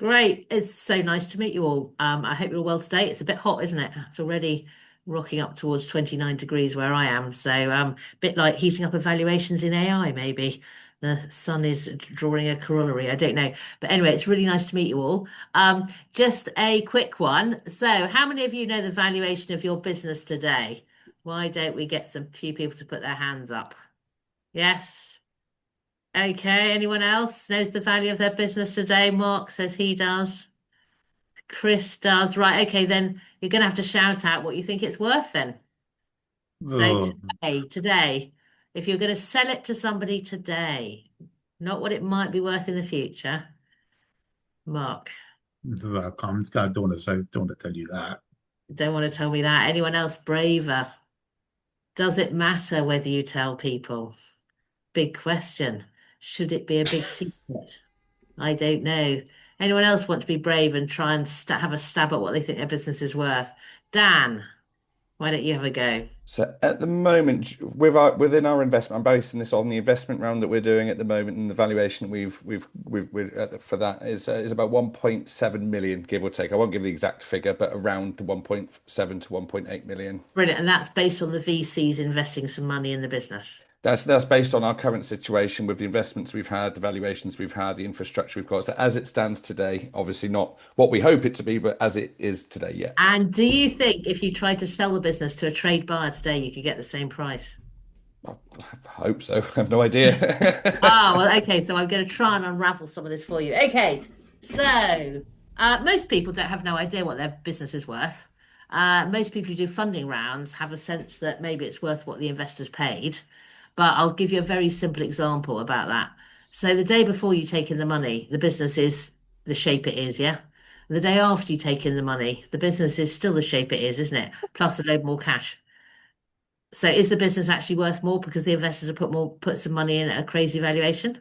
Great. It's so nice to meet you all. I hope you're all well today. It's a bit hot, isn't it? It's already rocking up towards 29 degrees where I am. So a bit like heating up evaluations in AI, maybe. The sun is drawing a corollary. I don't know. But anyway, it's really nice to meet you all. Just a quick one. So how many of you know the valuation of your business today? Why don't we get some few people to put their hands up? Yes. Okay, anyone else knows the value of their business today? Mark says he does. Chris does. Right, okay, then you're going to have to shout out what you think it's worth then. So Oh, today, if you're going to sell it to somebody today, not what it might be worth in the future, Mark, I don't want to say, don't want to tell you that. don't want to tell me that. Anyone else braver? Does it matter whether you tell people? Big question. Should it be a big secret? I don't know. Anyone else want to be brave and try and have a stab at what they think their business is worth? Dan, why don't you have a go? So at the moment, within our investment, I'm basing this on the investment round that we're doing at the moment, and the valuation for that is about 1.7 million, give or take. I won't give the exact figure, but around the 1.7 to 1.8 million. Brilliant. And that's based on the VCs investing some money in the business. That's based on our current situation with the investments we've had, the valuations we've had, the infrastructure we've got. So as it stands today, obviously not what we hope it to be, but as it is today, yeah. And do you think if you tried to sell the business to a trade buyer today, you could get the same price? I hope so. I have no idea. Ah, well, okay. So I'm going to try and unravel some of this for you. Okay. So most people don't have no idea what their business is worth. Most people who do funding rounds have a sense that maybe it's worth what the investors paid. But I'll give you a very simple example about that. So the day before you take in the money, the business is the shape it is, yeah? The day after you take in the money, the business is still the shape it is, isn't it? Plus a load more cash. So is the business actually worth more because the investors have put some money in at a crazy valuation?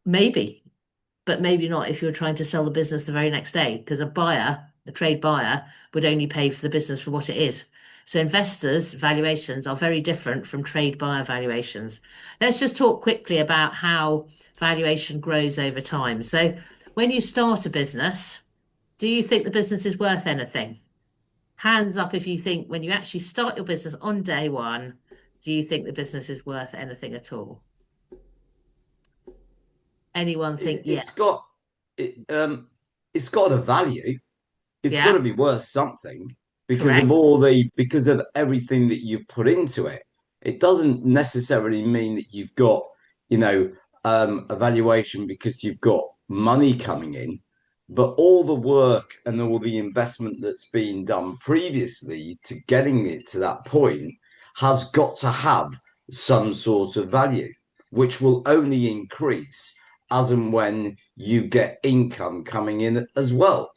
Maybe, but maybe not if you're trying to sell the business the very next day, because a trade buyer, would only pay for the business for what it is. So investors' valuations are very different from trade buyer valuations. Let's just talk quickly about how valuation grows over time. So when you start a business, do you think the business is worth anything? Hands up if you think when you actually start your business on day one, do you think the business is worth anything at all? Anyone think, It, yeah, it's got it, it's got a value. It's got yeah, to be worth something correct. because of everything that you've put into it. It doesn't necessarily mean that you've got, a valuation because you've got money coming in, but all the work and all the investment that's been done previously to getting it to that point has got to have some sort of value, which will only increase as and when you get income coming in as well.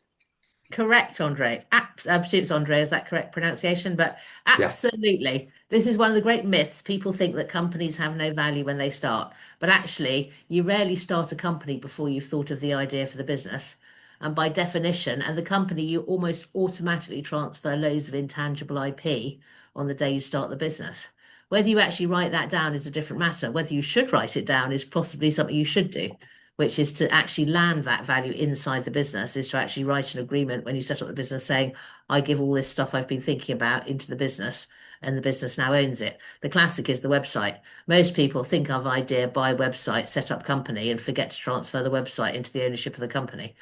Correct, Andre. Absolutely, Andre. Is that correct pronunciation? But Yeah. absolutely. This is one of the great myths. People think that companies have no value when they start. But actually, you rarely start a company before you've thought of the idea for the business. And by definition, and the company, you almost automatically transfer loads of intangible IP on the day you start the business. Whether you actually write that down is a different matter. Whether you should write it down is possibly something you should do, which is to actually land that value inside the business, is to actually write an agreement when you set up the business saying, I give all this stuff I've been thinking about into the business and the business now owns it. The classic is the website. Most people think of idea, buy website, set up company and forget to transfer the website into the ownership of the company.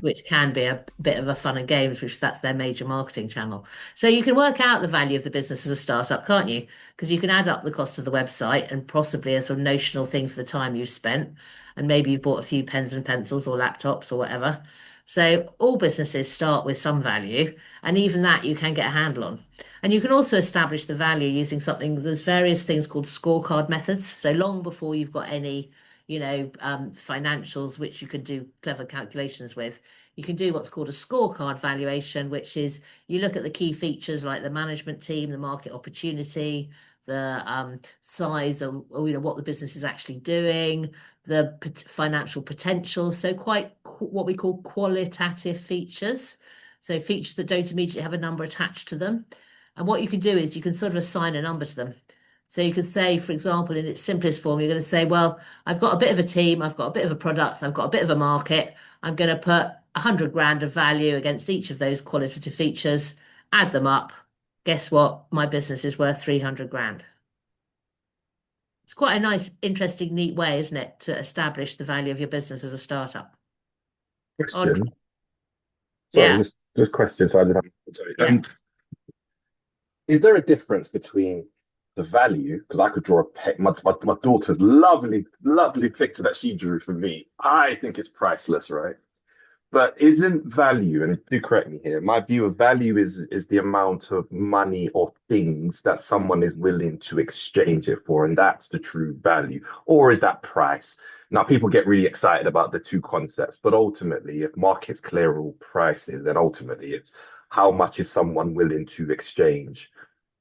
Which can be a bit of a fun and games, which that's their major marketing channel. So you can work out the value of the business as a startup, can't you? Because you can add up the cost of the website and possibly a sort of notional thing for the time you've spent, and maybe you've bought a few pens and pencils or laptops or whatever. So all businesses start with some value, and even that you can get a handle on. And you can also establish the value using something. There's various things called scorecard methods. So long before you've got any financials, which you can do clever calculations with. You can do what's called a scorecard valuation, which is you look at the key features like the management team, the market opportunity, the size of, or, what the business is actually doing, the financial potential. So quite what we call qualitative features. So features that don't immediately have a number attached to them. And what you can do is you can sort of assign a number to them. So you could say, for example, in its simplest form, you're going to say, well, I've got a bit of a team, I've got a bit of a product, I've got a bit of a market. I'm going to put 100 grand of value against each of those qualitative features, add them up. Guess what? My business is worth 300 grand. It's quite a nice, interesting, neat way, isn't it, to establish the value of your business as a startup? Question. Sorry, Yeah, just question. So I did have, sorry. yeah. Is there a difference between the value? Because I could draw my daughter's lovely picture that she drew for me. I think it's priceless, right? But isn't value, and do correct me here, my view of value is the amount of money or things that someone is willing to exchange it for, and that's the true value. Or is that price? Now, people get really excited about the two concepts, but ultimately, if markets clear all prices, then ultimately it's how much is someone willing to exchange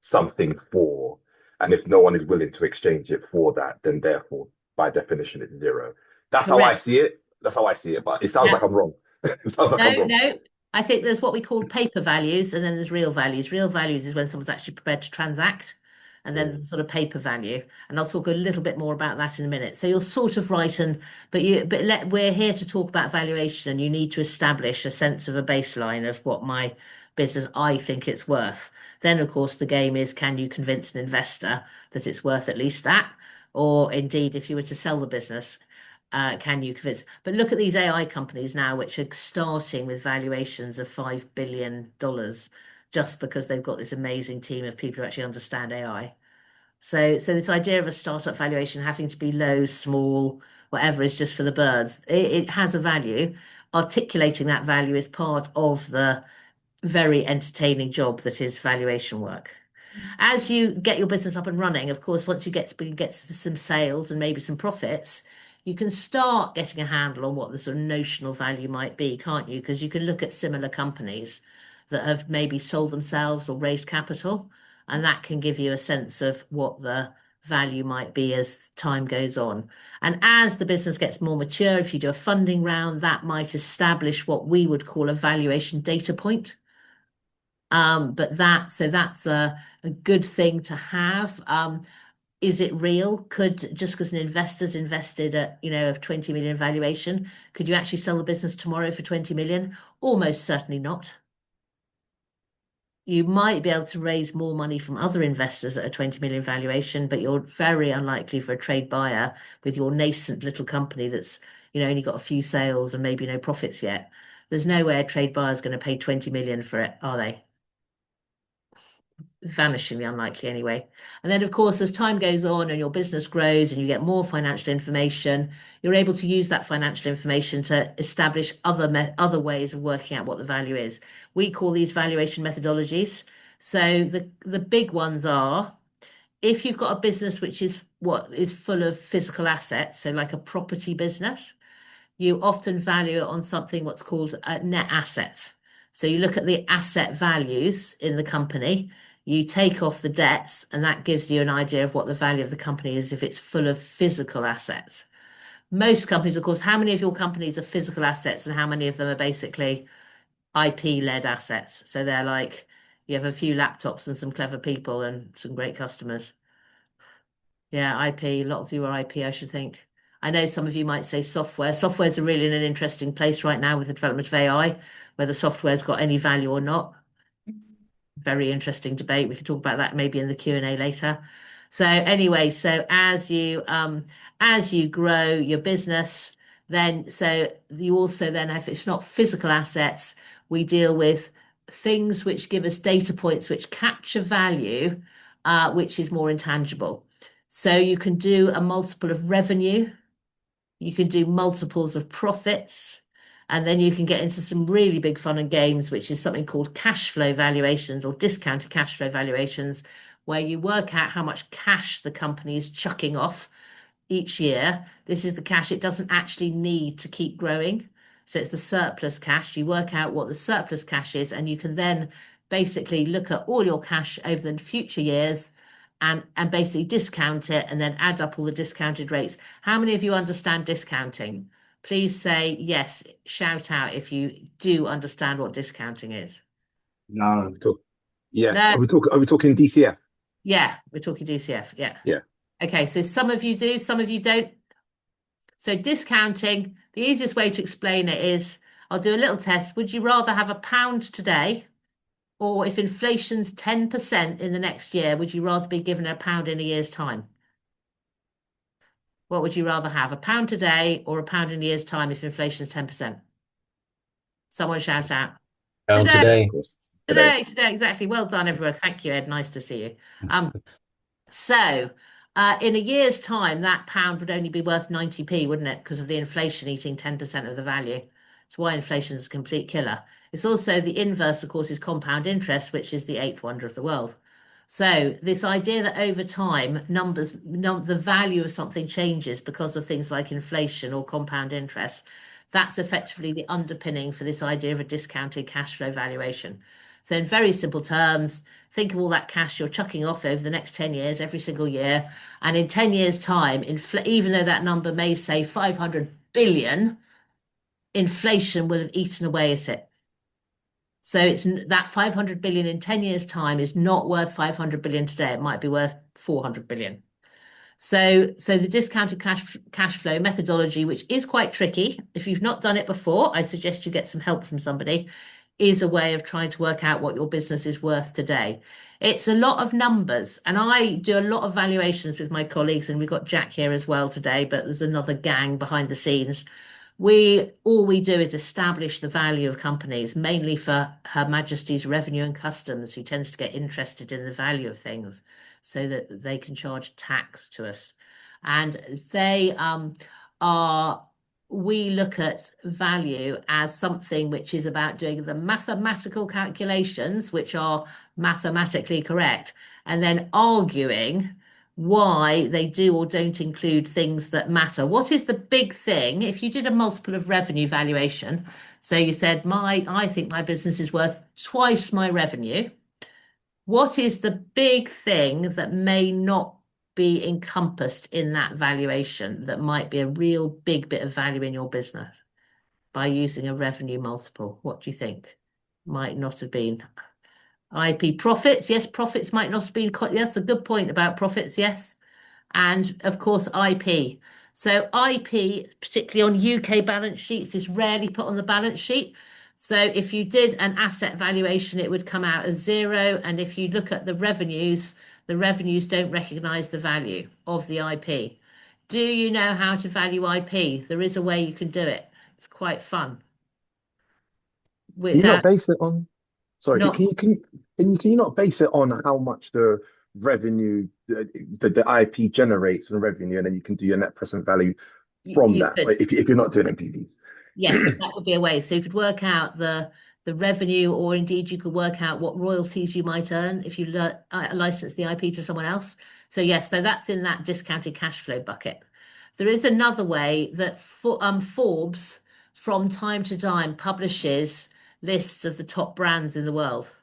something for? And if no one is willing to exchange it for that, then therefore, by definition, it's zero. That's how I Correct. see it. That's how I see it, but it sounds Yeah. like I'm wrong. It sounds like I'm No, wrong. no. I think there's what we call paper values, and then there's real values. Real values is when someone's actually prepared to transact, and then Mm. there's a sort of paper value. And I'll talk a little bit more about that in a minute. So you're sort of right, and we're here to talk about valuation, and you need to establish a sense of a baseline of what my business I think it's worth. Then, of course, the game is, can you convince an investor that it's worth at least that? Or indeed, if you were to sell the business, can you convince? But look at these AI companies now, which are starting with valuations of $5 billion just because they've got this amazing team of people who actually understand AI. So this idea of a startup valuation having to be low, small, whatever is just for the birds. It has a value. Articulating that value is part of the very entertaining job that is valuation work. As you get your business up and running, of course, once you get to some sales and maybe some profits, you can start getting a handle on what the sort of notional value might be, can't you? Because you can look at similar companies that have maybe sold themselves or raised capital, and that can give you a sense of what the value might be as time goes on. And as the business gets more mature, if you do a funding round, that might establish what we would call a valuation data point. But that's a good thing to have. Is it real? Could just because an investor's invested at, of 20 million valuation, could you actually sell the business tomorrow for 20 million? Almost certainly not. You might be able to raise more money from other investors at a 20 million valuation, but you're very unlikely for a trade buyer with your nascent little company that's, only got a few sales and maybe no profits yet. There's no way a trade buyer is going to pay 20 million for it, are they? Vanishingly unlikely anyway. And then, of course, as time goes on and your business grows and you get more financial information, you're able to use that financial information to establish other ways of working out what the value is. We call these valuation methodologies. So the big ones are, if you've got a business which is full of physical assets, so like a property business, you often value it on something what's called net assets. So you look at the asset values in the company, you take off the debts, and that gives you an idea of what the value of the company is if it's full of physical assets. Most companies, of course, how many of your companies are physical assets and how many of them are basically IP-led assets? So they're like, you have a few laptops and some clever people and some great customers. Yeah, IP, a lot of you are IP, I should think. I know some of you might say software. Softwares are really in an interesting place right now with the development of AI, whether software's got any value or not. Very interesting debate. We could talk about that maybe in the Q&A later. So anyway, so as you grow your business, then so you also then if it's not physical assets, we deal with things which give us data points which capture value, which is more intangible. So you can do a multiple of revenue, you can do multiples of profits, and then you can get into some really big fun and games, which is something called cash flow valuations or discounted cash flow valuations, where you work out how much cash the company is chucking off each year. This is the cash it doesn't actually need to keep growing. So it's the surplus cash. You work out what the surplus cash is, and you can then basically look at all your cash over the future years and basically discount it and then add up all the discounted rates. How many of you understand discounting? Please say yes, shout out if you do understand what discounting is. No. Yes. No, Are we talking DCF? Yeah, we're talking DCF. Yeah. Yeah. Okay, so some of you do, some of you don't. So discounting, the easiest way to explain it is, I'll do a little test. Would you rather have a pound today, or if inflation's 10% in the next year, would you rather be given a pound in a year's time? What would you rather have, a pound today or a pound in a year's time if inflation's 10%? Someone shout out. Pound Today, Of today. course. Today. today, exactly. Well done, everyone. Thank you, Ed. Nice to see you. So in a year's time, that pound would only be worth 90p, wouldn't it? Because of the inflation eating 10% of the value. It's why inflation is a complete killer. It's also the inverse, of course, is compound interest, which is the eighth wonder of the world. So this idea that over time, the value of something changes because of things like inflation or compound interest, that's effectively the underpinning for this idea of a discounted cash flow valuation. So in very simple terms, think of all that cash you're chucking off over the next 10 years, every single year. And in 10 years' time, even though that number may say 500 billion, inflation will have eaten away at it. So it's that 500 billion in 10 years' time is not worth 500 billion today. It might be worth 400 billion. So the discounted cash flow methodology, which is quite tricky, if you've not done it before, I suggest you get some help from somebody, is a way of trying to work out what your business is worth today. It's a lot of numbers, and I do a lot of valuations with my colleagues, and we've got Jack here as well today, but there's another gang behind the scenes. All we do is establish the value of companies, mainly for Her Majesty's Revenue and Customs, who tends to get interested in the value of things so that they can charge tax to us. And we look at value as something which is about doing the mathematical calculations, which are mathematically correct, and then arguing why they do or don't include things that matter. What is the big thing? If you did a multiple of revenue valuation, so you said, I think my business is worth twice my revenue. What is the big thing that may not be encompassed in that valuation that might be a real big bit of value in your business by using a revenue multiple? What do you think? Might not have been IP profits. Yes, profits might not have been. Yes, a good point about profits. Yes. And of course, IP. So IP, particularly on UK balance sheets, is rarely put on the balance sheet. So if you did an asset valuation, it would come out as zero. And if you look at the revenues don't recognize the value of the IP. Do you know how to value IP? There is a way you can do it. It's quite fun. Can you not Without base it on? Sorry, not can you not base it on how much the revenue the IP generates from revenue, and then you can do your net present value from you that, could. if you're not doing NPVs? Yes, that would be a way. So you could work out the revenue, or indeed you could work out what royalties you might earn if you license the IP to someone else. So yes, so that's in that discounted cash flow bucket. There is another way that Forbes from time to time publishes lists of the top brands in the world.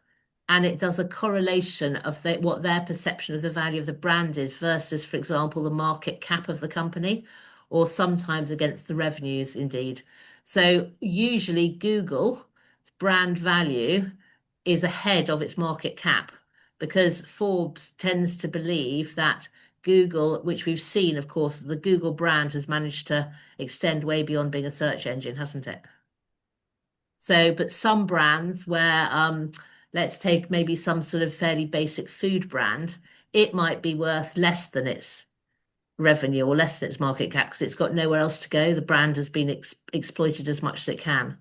And it does a correlation of what their perception of the value of the brand is versus, for example, the market cap of the company, or sometimes against the revenues, indeed. So usually Google brand value is ahead of its market cap because Forbes tends to believe that Google, which we've seen, of course, the Google brand has managed to extend way beyond being a search engine, hasn't it? So, but some brands where, let's take maybe some sort of fairly basic food brand, it might be worth less than its revenue or less than its market cap because it's got nowhere else to go. The brand has been exploited as much as it can.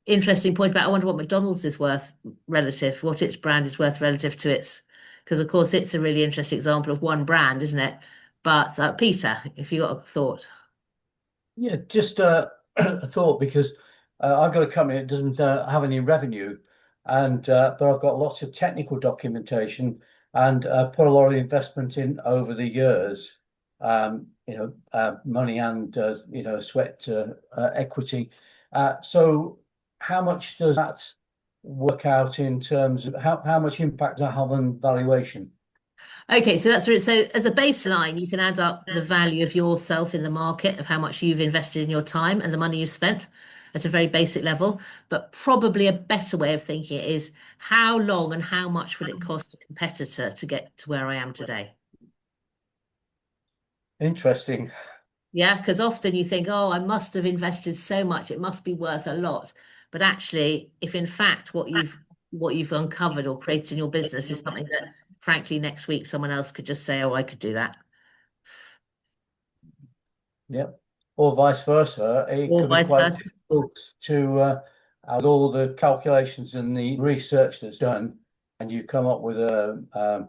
Interesting point about, I wonder what McDonald's is worth relative, what its brand is worth relative to its, because of course it's a really interesting example of one brand, isn't it? But Peter, if you got a thought. Yeah, just a thought, because I've got a company that doesn't have any revenue, and but I've got lots of technical documentation and put a lot of investment in over the years. Money and sweat equity. So how much does that work out in terms of how much impact I have on valuation? Okay, so that's so as a baseline, you can add up the value of yourself in the market, of how much you've invested in your time and the money you've spent. at a very basic level. But probably a better way of thinking it is how long and how much would it cost a competitor to get to where I am today? Interesting. Yeah, because often you think, oh, I must have invested so much, it must be worth a lot. But actually, if in fact what you've uncovered or created in your business is something that, frankly, next week someone else could just say, oh, I could do that. Yep. Or vice versa. It Or could be vice quite versa. difficult to, with all the calculations and the research that's done, and you come up with an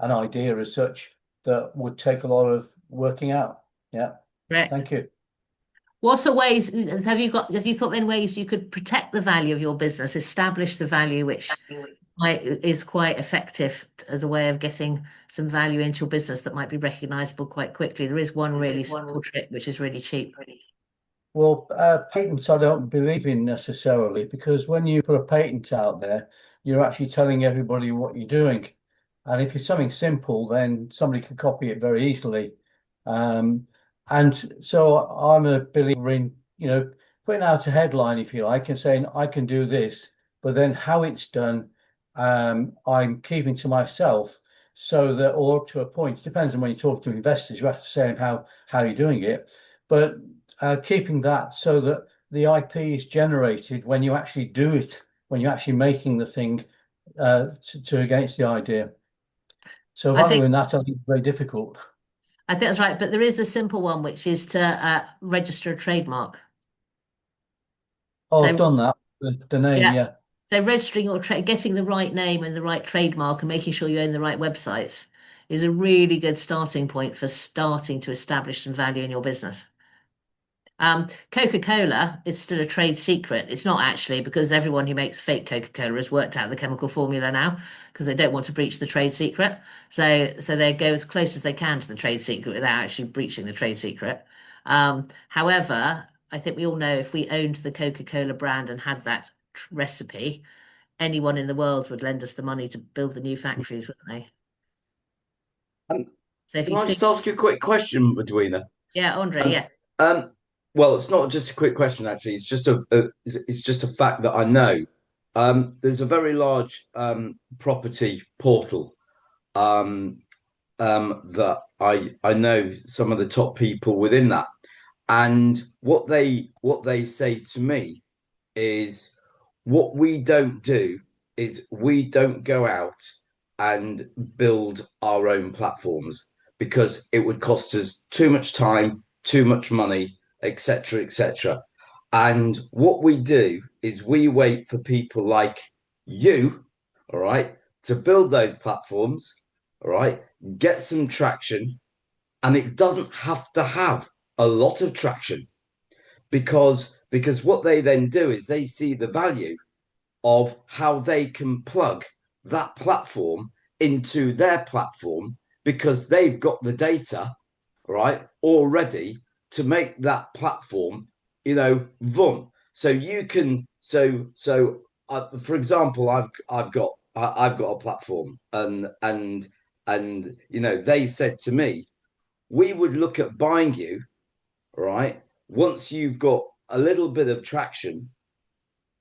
idea as such that would take a lot of working out. Yeah. Correct. Thank you. What sort of ways have you thought in ways you could protect the value of your business, establish the value, which is quite effective as a way of getting some value into your business that might be recognizable quite quickly? There is one really simple trick, which is really cheap. Well, patents I don't believe in necessarily, because when you put a patent out there, you're actually telling everybody what you're doing. And if it's something simple, then somebody can copy it very easily. And so I'm a believer in, putting out a headline, if you like, and saying I can do this, but then how it's done, I'm keeping to myself, so that, or up to a point, it depends on when you talk to investors, you have to say how you're doing it. But keeping that so that the IP is generated when you actually do it, when you're actually making the thing to against the idea. So valuing that, I think, is very difficult. I think that's right, but there is a simple one, which is to register a trademark. Oh, So, I've done that. The name, yeah. So registering or getting the right name and the right trademark and making sure you own the right websites is a really good starting point for starting to establish some value in your business. Coca-Cola is still a trade secret. It's not actually, because everyone who makes fake Coca-Cola has worked out the chemical formula now, because they don't want to breach the trade secret. So they go as close as they can to the trade secret without actually breaching the trade secret. However, I think we all know if we owned the Coca-Cola brand and had that recipe, anyone in the world would lend us the money to build the new factories, wouldn't they? So if Can you I think, just ask you a quick question, Modwenna? yeah, Andre, yes. Well, it's not just a quick question, actually. It's just a fact that I know. There's a very large property portal that I know some of the top people within that, and what they say to me is, what we don't do is we don't go out and build our own platforms, because it would cost us too much time, too much money, etc., etc. And what we do is we wait for people like you, all right, to build those platforms, all right, get some traction. And it doesn't have to have a lot of traction, because what they then do is they see the value of how they can plug that platform into their platform, because they've got the data, right, already to make that platform, VUM. So you can, for example, I've got a platform, and they said to me, we would look at buying you, right, once you've got a little bit of traction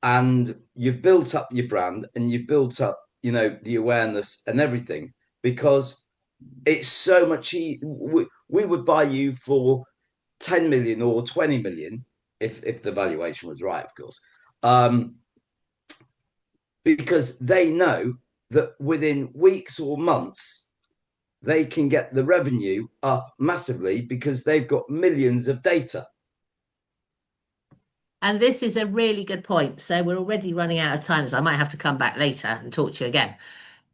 and you've built up your brand and you've built up, the awareness and everything, because it's so much we would buy you for 10 million or 20 million if the valuation was right, of course, because they know that within weeks or months they can get the revenue up massively, because they've got millions of data. And this is a really good point. So we're already running out of time, so I might have to come back later and talk to you again.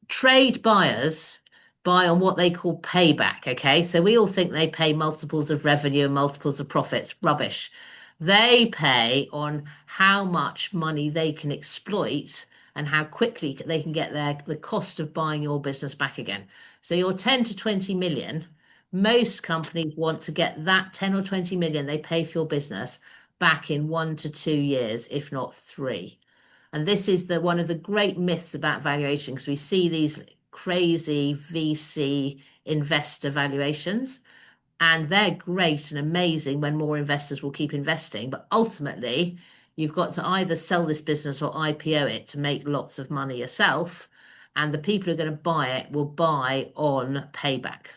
Trade buyers buy on what they call payback. Okay. So we all think they pay multiples of revenue and multiples of profits. Rubbish. They pay on how much money they can exploit and how quickly they can get the cost of buying your business back again. So your 10 to 20 million, most companies want to get that 10 or 20 million they pay for your business back in 1 to 2 years, if not 3. And this is one of the great myths about valuation, because we see these crazy VC investor valuations, And they're great and amazing when more investors will keep investing. But ultimately, you've got to either sell this business or IPO it to make lots of money yourself. And the people who are going to buy it will buy on payback.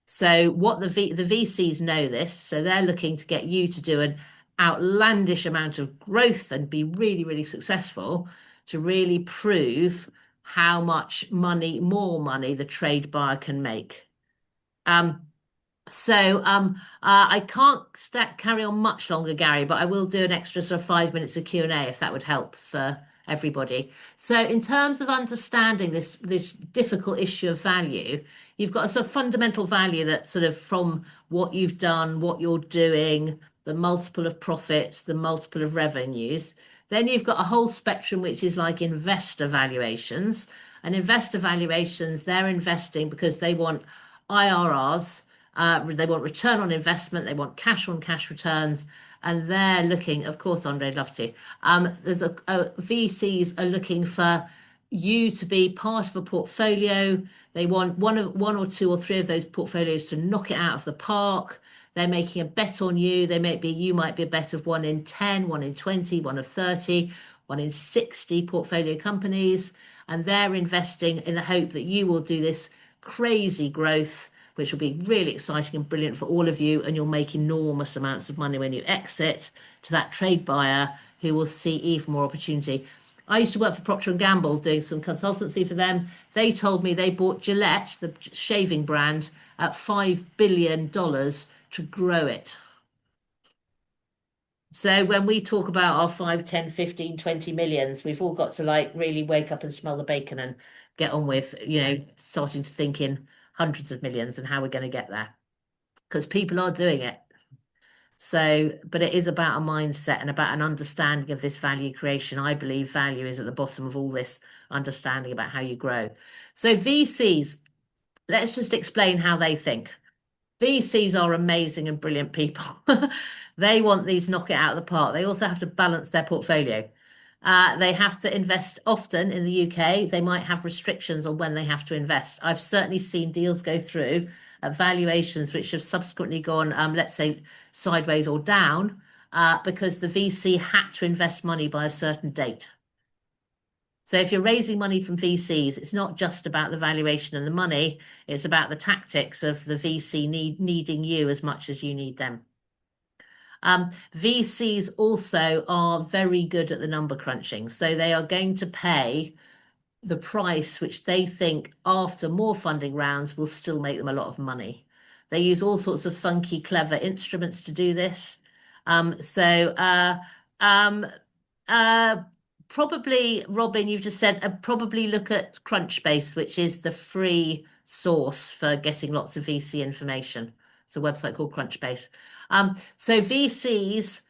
So what the VCs know this, so they're looking to get you to do an outlandish amount of growth and be really, really successful to really prove how much money, more money the trade buyer can make. I can't carry on much longer, Gary, but I will do an extra sort of 5 minutes of Q&A if that would help for everybody. So in terms of understanding this difficult issue of value, you've got a sort of fundamental value that sort of from what you've done, what you're doing, the multiple of profits, the multiple of revenues. Then you've got a whole spectrum which is like investor valuations. And investor valuations, they're investing because they want IRRs. They want return on investment, they want cash on cash returns, and they're looking, of course, Andre, I'd love to. VCs are looking for you to be part of a portfolio. They want one or two or three of those portfolios to knock it out of the park. They're making a bet on you. You might be a bet of 1 in 10, 1 in 20, 1 of 30, 1 in 60 portfolio companies, and they're investing in the hope that you will do this crazy growth, which will be really exciting and brilliant for all of you, and you'll make enormous amounts of money when you exit to that trade buyer who will see even more opportunity. I used to work for Procter & Gamble doing some consultancy for them. They told me they bought Gillette, the shaving brand, at $5 billion to grow it. So when we talk about our 5, 10, 15, 20 millions, we've all got to like really wake up and smell the bacon and get on with, starting to think in hundreds of millions and how we're going to get there, because people are doing it. So, but it is about a mindset and about an understanding of this value creation. I believe value is at the bottom of all this understanding about how you grow. So VCs, let's just explain how they think. VCs are amazing and brilliant people. They want these knock it out of the park. They also have to balance their portfolio. They have to invest often in the UK. They might have restrictions on when they have to invest. I've certainly seen deals go through at valuations which have subsequently gone, let's say, sideways or down, because the VC had to invest money by a certain date. So if you're raising money from VCs, it's not just about the valuation and the money, it's about the tactics of the VC needing you as much as you need them. VCs also are very good at the number crunching. So they are going to pay the price which they think after more funding rounds will still make them a lot of money. They use all sorts of funky, clever instruments to do this. Probably, Robin, you've just said probably look at Crunchbase, which is the free source for getting lots of VC information. It's a website called Crunchbase. So VCs,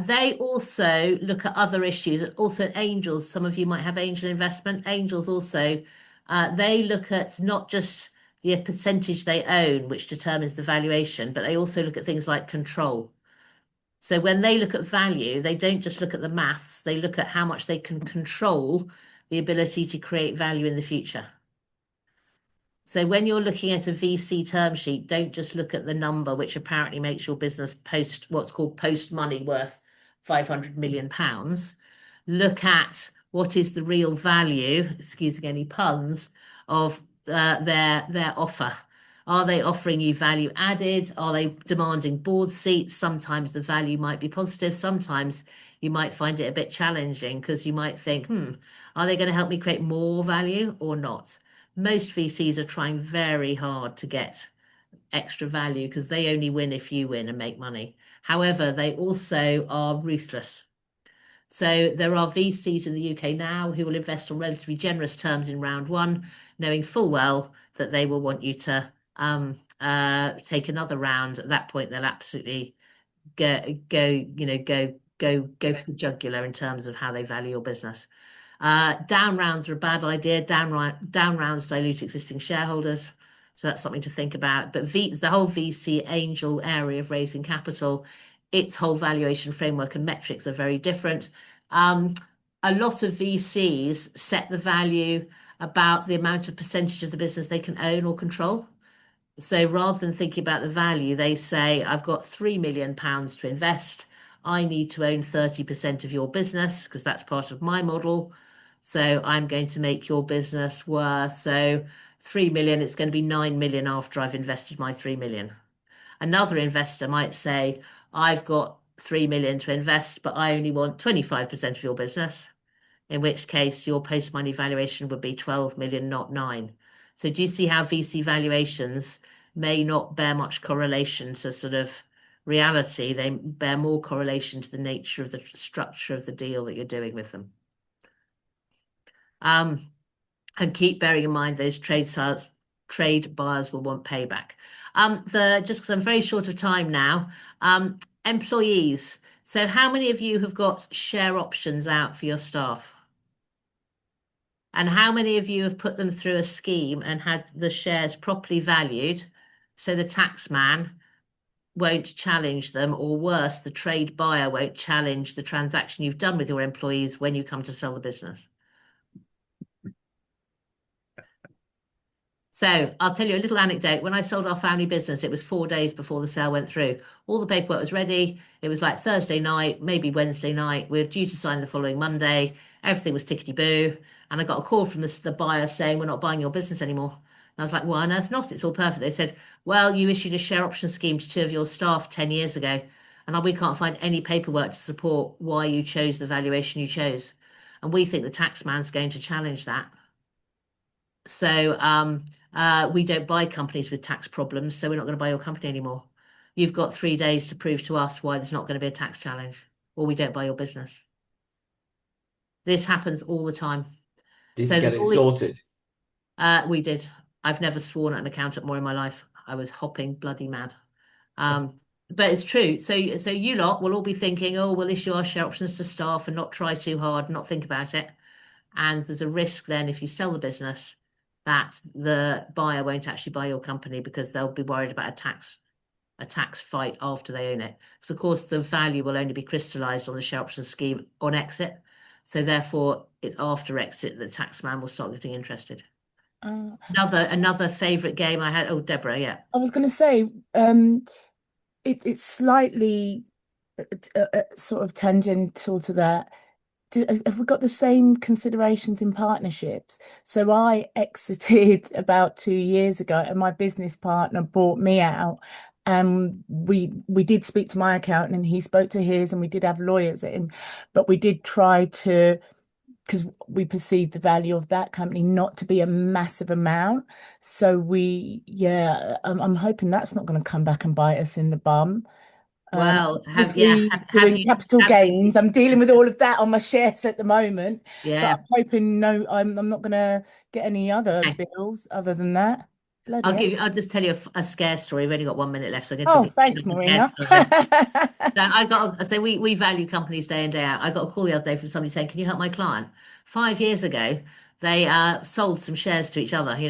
they also look at other issues, also angels. Some of you might have angel investment. Angels also, they look at not just the percentage they own, which determines the valuation, but they also look at things like control. So when they look at value, they don't just look at the maths, they look at how much they can control the ability to create value in the future. So when you're looking at a VC term sheet, don't just look at the number, which apparently makes your business what's called post money worth £500 million. Look at what is the real value, excusing any puns, of their offer. Are they offering you value added? Are they demanding board seats? Sometimes the value might be positive. Sometimes you might find it a bit challenging because you might think, are they going to help me create more value or not? Most VCs are trying very hard to get extra value because they only win if you win and make money. However, they also are ruthless. So there are VCs in the UK now who will invest on relatively generous terms in round one, knowing full well that they will want you to take another round. At that point, they'll absolutely go for the jugular in terms of how they value your business. Down rounds are a bad idea. Down rounds dilute existing shareholders. So that's something to think about. But the whole VC angel area of raising capital, its whole valuation framework and metrics are very different. A lot of VCs set the value about the amount of percentage of the business they can own or control. So rather than thinking about the value, they say, I've got £3 million to invest. I need to own 30% of your business because that's part of my model. So I'm going to make your business worth, so 3 million, it's going to be 9 million after I've invested my 3 million. Another investor might say, I've got 3 million to invest, but I only want 25% of your business, in which case your post-money valuation would be 12 million, not 9. So do you see how VC valuations may not bear much correlation to sort of reality? They bear more correlation to the nature of the structure of the deal that you're doing with them. And keep bearing in mind those trade buyers will want payback. Just because I'm very short of time now, employees. So how many of you have got share options out for your staff? And how many of you have put them through a scheme and had the shares properly valued so the tax man won't challenge them, or worse, the trade buyer won't challenge the transaction you've done with your employees when you come to sell the business? So I'll tell you a little anecdote. When I sold our family business, it was 4 days before the sale went through. All the paperwork was ready. It was like Thursday night, maybe Wednesday night. We were due to sign the following Monday. Everything was tickety-boo. And I got a call from the buyer saying, we're not buying your business anymore. And I was like, why on earth not? It's all perfect. They said, well, you issued a share option scheme to 2 of your staff 10 years ago. And we can't find any paperwork to support why you chose the valuation you chose. And we think the tax man's going to challenge that. So we don't buy companies with tax problems, so we're not going to buy your company anymore. You've got 3 days to prove to us why there's not going to be a tax challenge, or we don't buy your business. This happens all the time. Did So you get there's it sorted? we did. I've never sworn at an accountant more in my life. I was hopping bloody mad. But it's true. So you lot will all be thinking, oh, we'll issue our share options to staff and not try too hard, not think about it. And there's a risk then if you sell the business that the buyer won't actually buy your company because they'll be worried about a tax fight after they own it. Because of course the value will only be crystallized on the share option scheme on exit. So therefore it's after exit that the tax man will start getting interested. Another favorite game I had. Oh, Deborah, yeah. I was going to say, it's slightly sort of tangential to that. Have we got the same considerations in partnerships? So I exited about 2 years ago, and my business partner bought me out. And we did speak to my accountant, and he spoke to his, and we did have lawyers in, but we did try to, because we perceived the value of that company not to be a massive amount. So I'm hoping that's not going to come back and bite us in the bum. Well, Obviously doing capital gains. I'm dealing with all of that on my shares at the moment. Yeah. But I'm hoping I'm not going to get any other bills other than that. Bloody hell. I'll just tell you a scare story. We've only got 1 minute left, so I'm going to Oh, tell you thanks, a scare Marina. story. So we value companies day in, day out. I got a call the other day from somebody saying, can you help my client? 5 years ago, they sold some shares to each other. They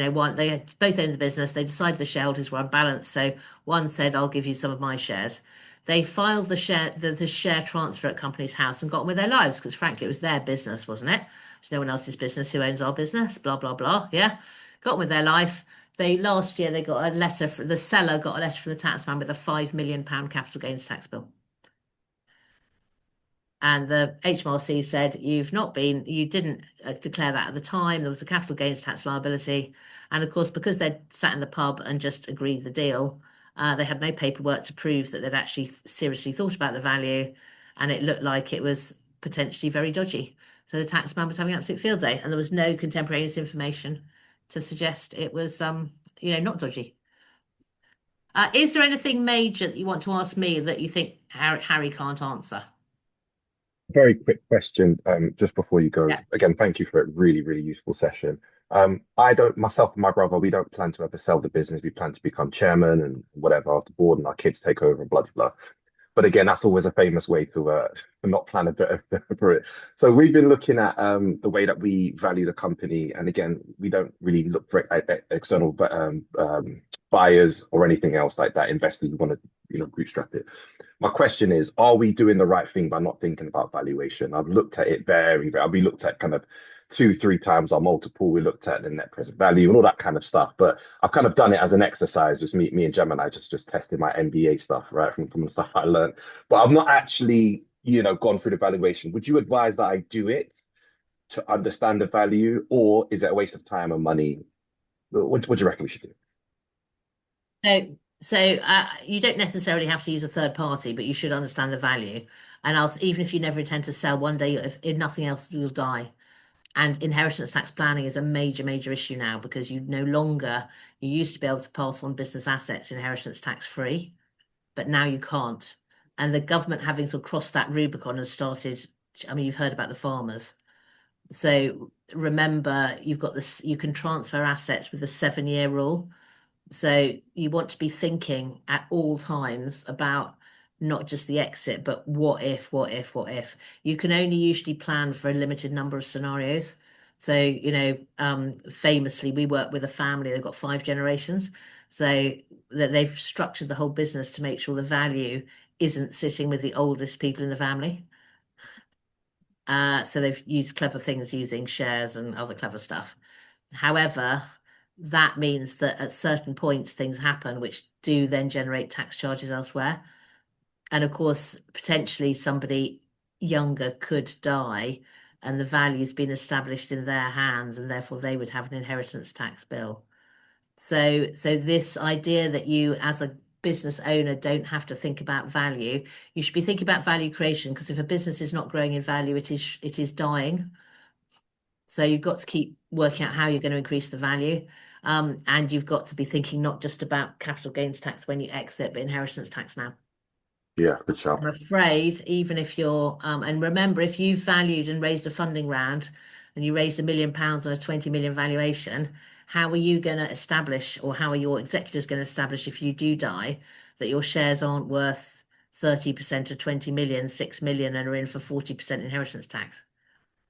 had both owned the business. They decided the shareholders were unbalanced. So one said, I'll give you some of my shares. They filed the share transfer at company's house and got on with their lives because frankly, it was their business, wasn't it? It's no one else's business. Who owns our business? Blah, blah, blah. Yeah. Got on with their life. Last year they got a letter the seller got a letter from the taxman with a £5 million capital gains tax bill. And the HMRC said, you didn't declare that at the time. There was a capital gains tax liability. And of course, because they'd sat in the pub and just agreed the deal, they had no paperwork to prove that they'd actually seriously thought about the value. And it looked like it was potentially very dodgy. So the taxman was having an absolute field day. And there was no contemporaneous information to suggest it was, not dodgy. Is there anything major that you want to ask me that you think Harry can't answer? Very quick question, just before you go. Yeah. Again, thank you for a really, really useful session. Myself and my brother, we don't plan to ever sell the business. We plan to become chairman and whatever after board and our kids take over and blah, blah. But again, that's always a famous way to not plan a bit for it. So we've been looking at the way that we value the company. And again, we don't really look for external buyers or anything else like that, investors. We want to bootstrap it. My question is, are we doing the right thing by not thinking about valuation? I've looked at it we looked at kind of 2-3 times our multiple. We looked at the net present value and all that kind of stuff. But I've kind of done it as an exercise, just me and Gemini just testing my MBA stuff, right, from the stuff I learned. But I've not actually, gone through the valuation. Would you advise that I do it to understand the value, or is it a waste of time and money? What do you reckon we should do? So you don't necessarily have to use a third party, but you should understand the value. And even if you never intend to sell, one day, if nothing else, you'll die. And inheritance tax planning is a major, major issue now because you used to be able to pass on business assets inheritance tax free, but now you can't. And the government, having sort of crossed that Rubicon, has started. I mean, you've heard about the farmers. So remember, you've got this, you can transfer assets with the 7-year rule. So you want to be thinking at all times about not just the exit, but what if. You can only usually plan for a limited number of scenarios. So, famously, we work with a family, they've got 5 generations. So that they've structured the whole business to make sure the value isn't sitting with the oldest people in the family. So they've used clever things using shares and other clever stuff. However, that means that at certain points things happen which do then generate tax charges elsewhere. And of course, potentially somebody younger could die and the value's been established in their hands and therefore they would have an inheritance tax bill. So this idea that you as a business owner don't have to think about value, you should be thinking about value creation, because if a business is not growing in value, it is dying. So you've got to keep working out how you're going to increase the value. And you've got to be thinking not just about capital gains tax when you exit, but inheritance tax now. Yeah, good job. I'm afraid, even if you're, and remember, if you've valued and raised a funding round and you raised £1 million on a 20 million valuation, how are you going to establish, or how are your executors going to establish if you do die, that your shares aren't worth 30% of 20 million, 6 million, and are in for 40% inheritance tax?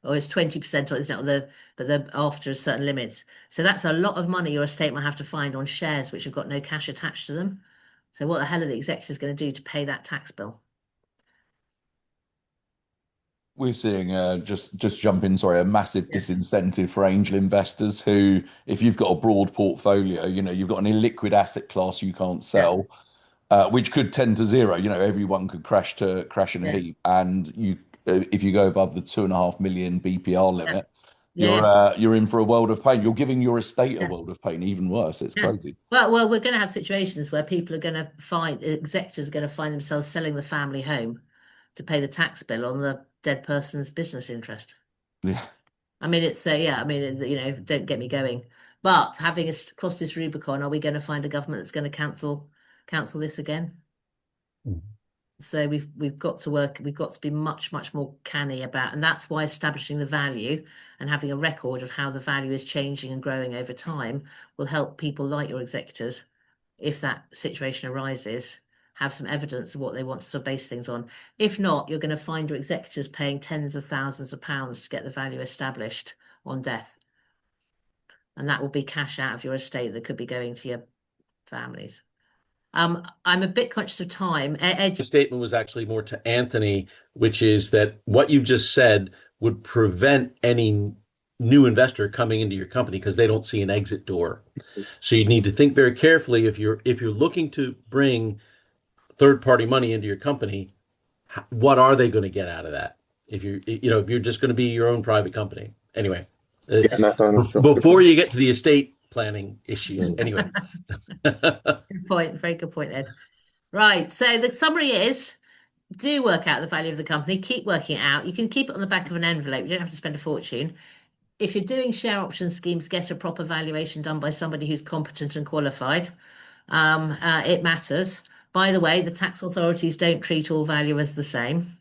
Or it's 20%, or is it but they're after a certain limit. So that's a lot of money your estate might have to find on shares which have got no cash attached to them. So what the hell are the executors going to do to pay that tax bill? We're seeing just jump in, sorry, a massive disincentive for angel investors who, if you've got a broad portfolio, you've got an illiquid asset class you can't sell, which could tend to zero. Everyone could crash in a heap, and if you go above the 2.5 million BPR limit, you're in for a world of pain. You're giving your estate a world of pain. Even worse, it's crazy. Well, we're going to have situations where executors are going to find themselves selling the family home to pay the tax bill on the dead person's business interest. Yeah. I mean, it's don't get me going. But having crossed this Rubicon, are we going to find a government that's going to cancel this again? So we've got to be much, much more canny about, and that's why establishing the value and having a record of how the value is changing and growing over time will help people like your executors, if that situation arises, have some evidence of what they want to base things on. If not, you're going to find your executors paying tens of thousands of pounds to get the value established on death. And that will be cash out of your estate that could be going to your families. I'm a bit conscious of time. The statement was actually more to Anthony, which is that what you've just said would prevent any new investor coming into your company because they don't see an exit door. So you need to think very carefully if you're looking to bring third-party money into your company, what are they going to get out of that? If you're just going to be your own private company. Anyway, before you get to the estate planning issues. Anyway. Good point. Very good point, Ed. Right. So the summary is, do work out the value of the company. Keep working it out. You can keep it on the back of an envelope. You don't have to spend a fortune. If you're doing share option schemes, get a proper valuation done by somebody who's competent and qualified. It matters. By the way, the tax authorities don't treat all value as the same.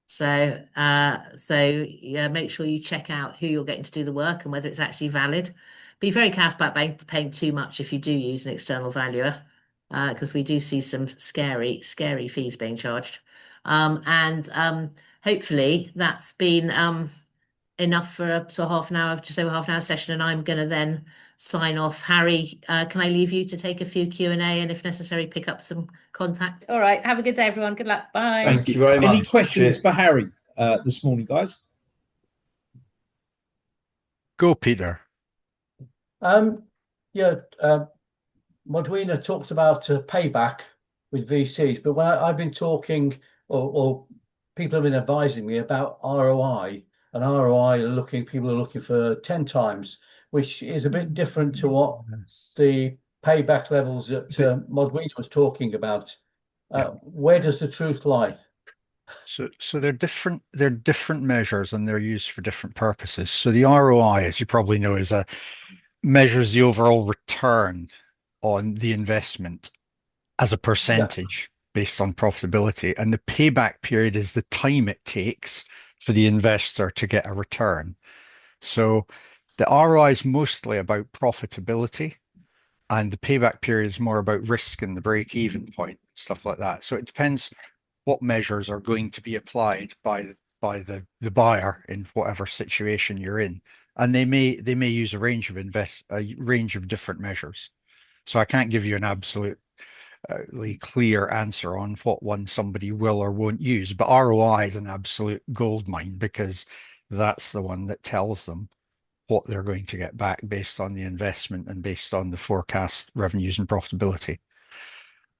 So make sure you check out who you're getting to do the work and whether it's actually valid. Be very careful about paying too much if you do use an external valuer, because we do see some scary fees being charged. And hopefully that's been enough for a sort of just over half an hour session, and I'm going to then sign off. Harry, can I leave you to take a few Q&A and if necessary pick up some contacts? All right, have a good day everyone. Good luck. Bye. Thank you very much. Any questions for Harry this morning, guys? Go, Peter. Yeah, Modwenna talked about payback with VCs, but when I've been talking, or people have been advising me about ROI, and ROI people are looking for 10 times, which is a bit different to what the payback levels that Modwenna was talking about. Where does the truth lie? So they're different. They're different measures, and they're used for different purposes. So the ROI, as you probably know, measures the overall return on the investment as a percentage based on profitability, and the payback period is the time it takes for the investor to get a return. So the ROI is mostly about profitability, and the payback period is more about risk and the break-even point, stuff like that. So it depends what measures are going to be applied by the buyer in whatever situation you're in, and they may use a range of different measures. So I can't give you an absolutely clear answer on what one somebody will or won't use, but ROI is an absolute goldmine because that's the one that tells them what they're going to get back based on the investment and based on the forecast revenues and profitability.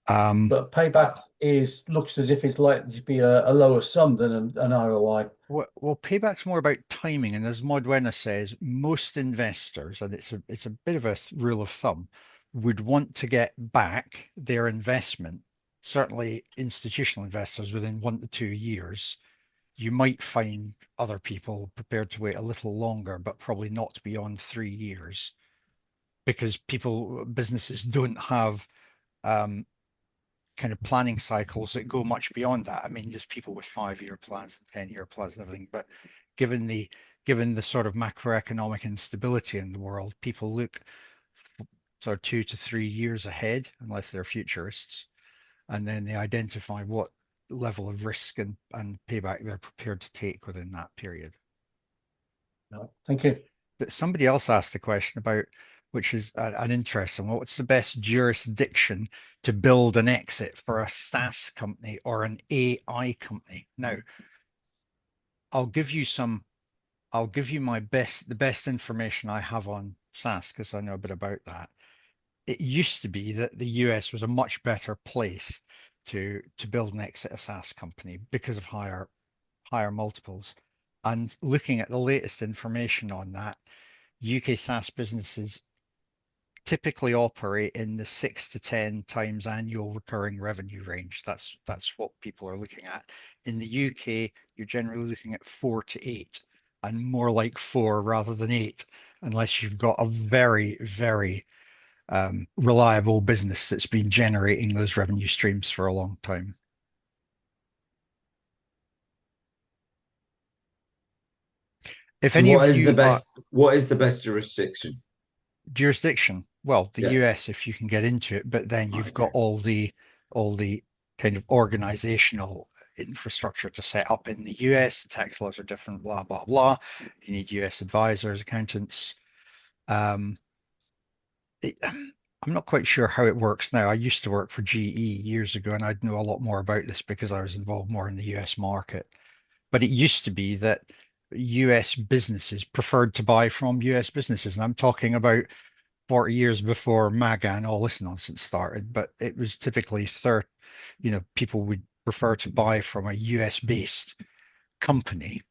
But payback looks as if it's likely to be a lower sum than an ROI. Well, payback's more about timing, and as Modwenna says, most investors, and it's a bit of a rule of thumb, would want to get back their investment. Certainly, institutional investors within 1 to 2 years. You might find other people prepared to wait a little longer, but probably not beyond 3 years, because businesses don't have kind of planning cycles that go much beyond that. I mean, there's people with 5-year plans and 10-year plans and everything, but given the sort of macroeconomic instability in the world, people look sort of 2 to 3 years ahead, unless they're futurists, and then they identify what level of risk and payback they're prepared to take within that period. Thank you. But somebody else asked a question about, which is an interesting one. What's the best jurisdiction to build an exit for a SaaS company or an AI company? Now, I'll give you the best information I have on SaaS because I know a bit about that. It used to be that the US was a much better place to build and exit a SaaS company because of higher multiples. And looking at the latest information on that, UK SaaS businesses typically operate in the 6 to 10 times annual recurring revenue range. That's what people are looking at. In the UK, you're generally looking at 4 to 8, and more like 4 rather than 8, unless you've got a very, very reliable business that's been generating those revenue streams for a long time. If any what of is you the best? What is the best jurisdiction, well, the Yeah. US, if you can get into it, but then you've got all the kind of organizational infrastructure to set up in the US. The tax laws are different, blah blah blah. You need US advisors, accountants. I'm not quite sure how it works now. I used to work for GE years ago, and I'd know a lot more about this because I was involved more in the US market. But it used to be that US businesses preferred to buy from US businesses. And I'm talking about 40 years before MAGA and all this nonsense started. But it was typically people would prefer to buy from a US based company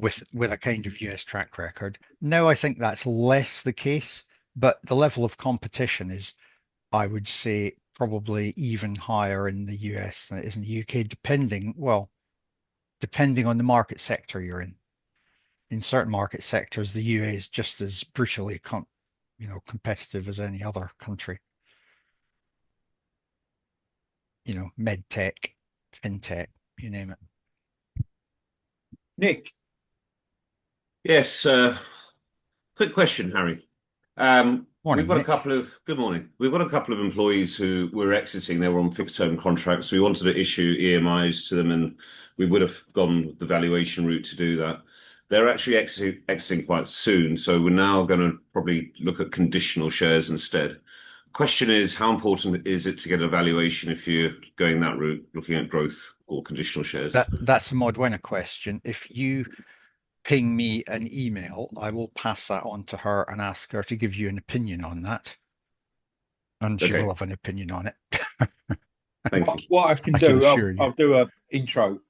with a kind of US track record. Now I think that's less the case, but the level of competition is, I would say, probably even higher in the US than it is in the UK, depending on the market sector you're in. In certain market sectors, the UA is just as brutally competitive as any other country. Med tech, fintech, you name it. Nick. Yes, quick question, Harry. Morning, We've got Nick. Good morning. We've got a couple of employees who were exiting. They were on fixed term contracts. We wanted to issue EMIs to them, and we would have gone the valuation route to do that. They're actually exiting quite soon, so we're now going to probably look at conditional shares instead. Question is, how important is it to get a valuation if you're going that route, looking at growth or conditional shares? That's a Modwenna question. If you ping me an email, I will pass that on to her and ask her to give you an opinion on that. And she Okay. will have an opinion on it. Thank you. What I can can do, assure you. I'll do an intro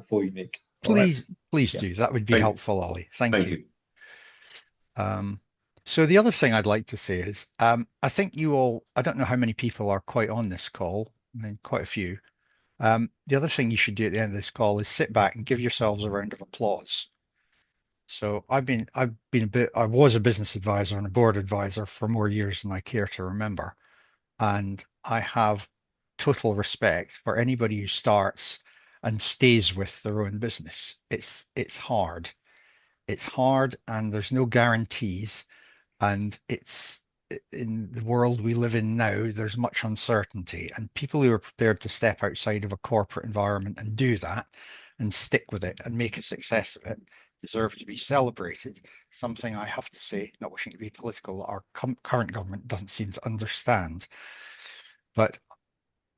for you, Nick. All right? Please Yeah. do. That would be Thank you. helpful, Ollie. Thank Thank you. you. So the other thing I'd like to say is, I think you all, I don't know how many people are quite on this call. I mean, quite a few. The other thing you should do at the end of this call is sit back and give yourselves a round of applause. So I was a business advisor and a board advisor for more years than I care to remember. And I have total respect for anybody who starts and stays with their own business. It's hard. It's hard and there's no guarantees. And it's in the world we live in now, there's much uncertainty. And people who are prepared to step outside of a corporate environment and do that and stick with it and make a success of it deserve to be celebrated. Something I have to say, not wishing to be political, our current government doesn't seem to understand. But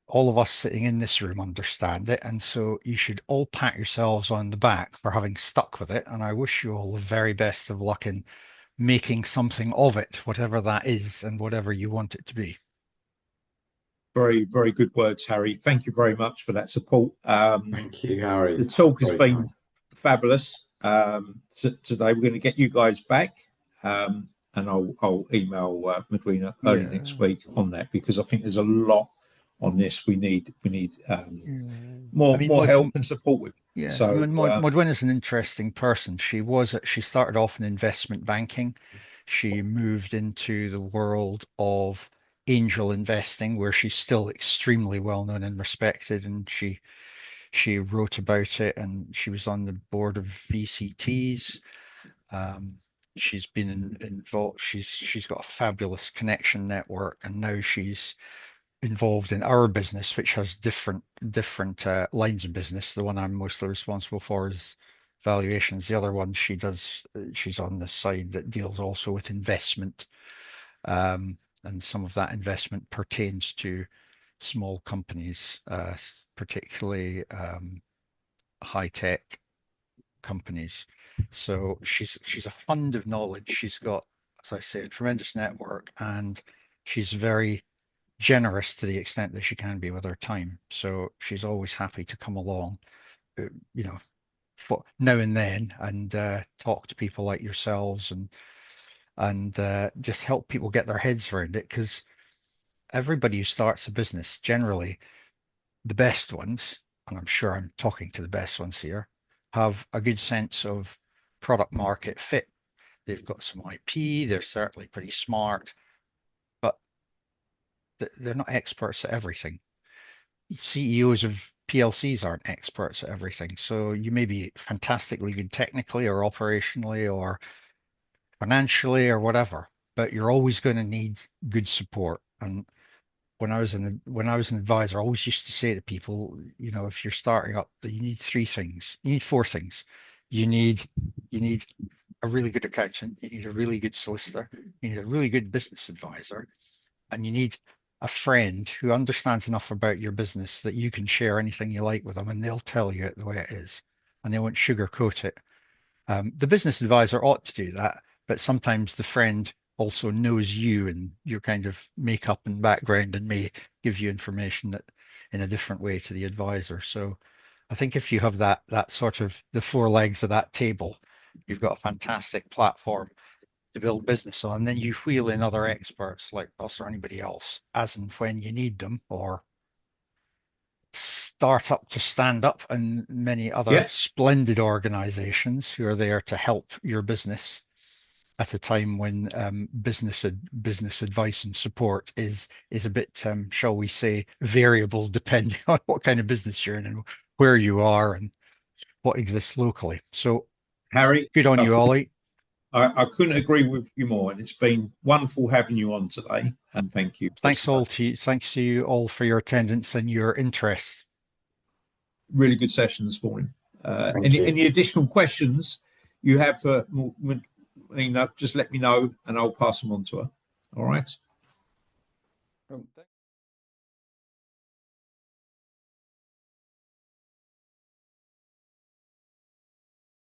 all of us sitting in this room understand it. And so you should all pat yourselves on the back for having stuck with it. And I wish you all the very best of luck in making something of it, whatever that is and whatever you want it to be. Very, very good words, Harry. Thank you very much for that support. Thank you, Harry. The talk has Very been kind. fabulous. Today we're going to get you guys back, and I'll email Modwenna early next week on that, because I think there's a lot on this we need more help and support with. Yeah, So Modwenna is an interesting person. She started off in investment banking. She moved into the world of angel investing, where she's still extremely well known and respected, and she wrote about it, and she was on the board of VCTs. She's been involved. She's got a fabulous connection network, and now she's involved in our business, which has different lines of business. The one I'm mostly responsible for is valuations. The other one she's on the side that deals also with investment, and some of that investment pertains to small companies, particularly high tech companies. So she's a fund of knowledge. She's got, as I say, a tremendous network, and she's very generous to the extent that she can be with her time. So she's always happy to come along, for now and then, and talk to people like yourselves and just help people get their heads around it. Because everybody who starts a business, generally, the best ones, and I'm sure I'm talking to the best ones here, have a good sense of product market fit. They've got some IP, they're certainly pretty smart, but they're not experts at everything. CEOs of PLCs aren't experts at everything. So you may be fantastically good technically or operationally or financially or whatever, but you're always going to need good support. And when I was an advisor, I always used to say to people, if you're starting up, you need three things. You need four things. You need a really good accountant. You need a really good solicitor. You need a really good business advisor, and you need a friend who understands enough about your business that you can share anything you like with them, and they'll tell you it the way it is, and they won't sugarcoat it. The business advisor ought to do that, but sometimes the friend also knows you and your kind of makeup and background, and may give you information that in a different way to the advisor. So I think if you have that sort of the four legs of that table, you've got a fantastic platform to build business on. And then you wheel in other experts like us or anybody else as and when you need them, or Startup to Standup and many other splendid organizations who are there to help your business at a time when business advice and support is a bit, shall we say, variable depending on what kind of business you're in and where you are and what exists locally. So, Harry, good on you, Ollie. I couldn't agree with you more, and it's been wonderful having you on today. And thank you. Thanks to you all for your attendance and your interest. Really good session this morning. Thank you. Any additional questions you have for just let me know, and I'll pass them on to her. All right.